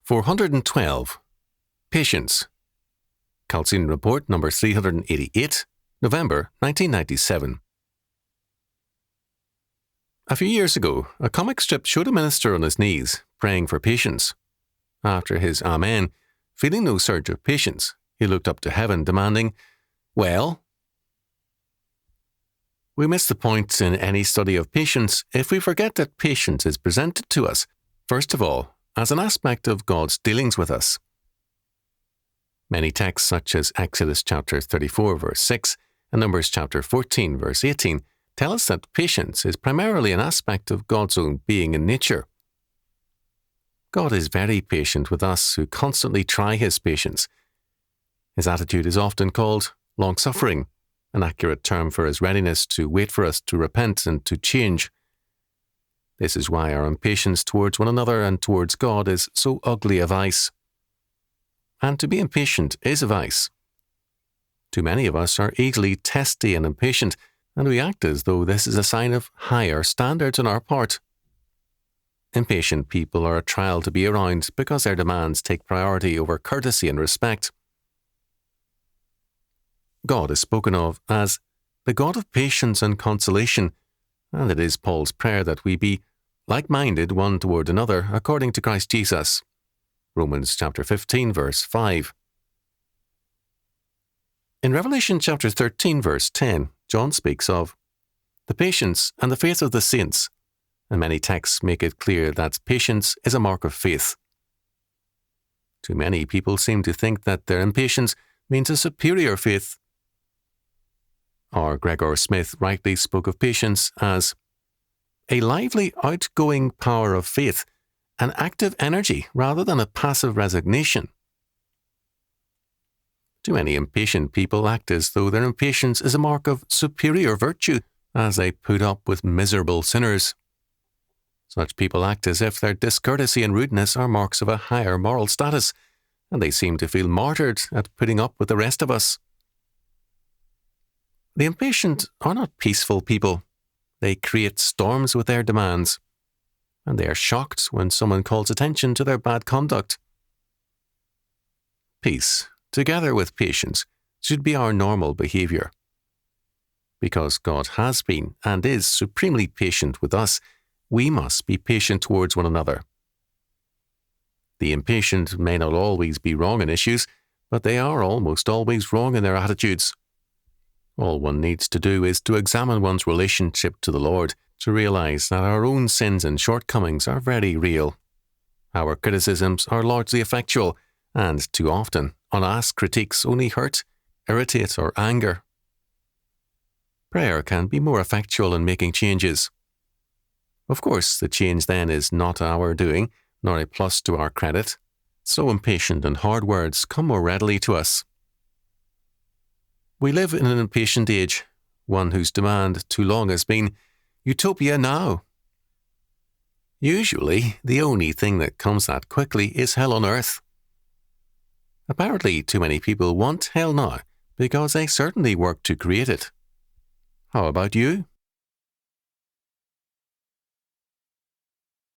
412. Patience. Chalcedon Report number 388, November 1997. A few years ago, a comic strip showed a minister on his knees, praying for patience. After his Amen, feeling no surge of patience, he looked up to heaven, demanding, "Well?" We miss the point in any study of patience if we forget that patience is presented to us, first of all, as an aspect of God's dealings with us. Many texts such as Exodus chapter 34 verse 6 and Numbers chapter 14 verse 18 tell us that patience is primarily an aspect of God's own being and nature. God is very patient with us who constantly try His patience. His attitude is often called long-suffering, an accurate term for His readiness to wait for us to repent and to change. This is why our impatience towards one another and towards God is so ugly a vice. And to be impatient is a vice. Too many of us are easily testy and impatient, and we act as though this is a sign of higher standards on our part. Impatient people are a trial to be around because their demands take priority over courtesy and respect. God is spoken of as the God of patience and consolation, and it is Paul's prayer that we be like-minded one toward another according to Christ Jesus. Romans chapter 15 verse 5. In Revelation chapter 13 verse 10, John speaks of the patience and the faith of the saints, and many texts make it clear that patience is a mark of faith. Too many people seem to think that their impatience means a superior faith. R. Gregor Smith rightly spoke of patience as a lively, outgoing power of faith, an active energy rather than a passive resignation. Too many impatient people act as though their impatience is a mark of superior virtue, as they put up with miserable sinners. Such people act as if their discourtesy and rudeness are marks of a higher moral status, and they seem to feel martyred at putting up with the rest of us. The impatient are not peaceful people. They create storms with their demands, and they are shocked when someone calls attention to their bad conduct. Peace, together with patience, should be our normal behavior. Because God has been and is supremely patient with us, we must be patient towards one another. The impatient may not always be wrong in issues, but they are almost always wrong in their attitudes. All one needs to do is to examine one's relationship to the Lord, to realize that our own sins and shortcomings are very real. Our criticisms are largely effectual, and too often, unasked critiques only hurt, irritate, or anger. Prayer can be more effectual in making changes. Of course, the change then is not our doing, nor a plus to our credit. So impatient and hard words come more readily to us. We live in an impatient age, one whose demand too long has been, utopia now. Usually, the only thing that comes that quickly is hell on earth. Apparently, too many people want hell now, because they certainly work to create it. How about you?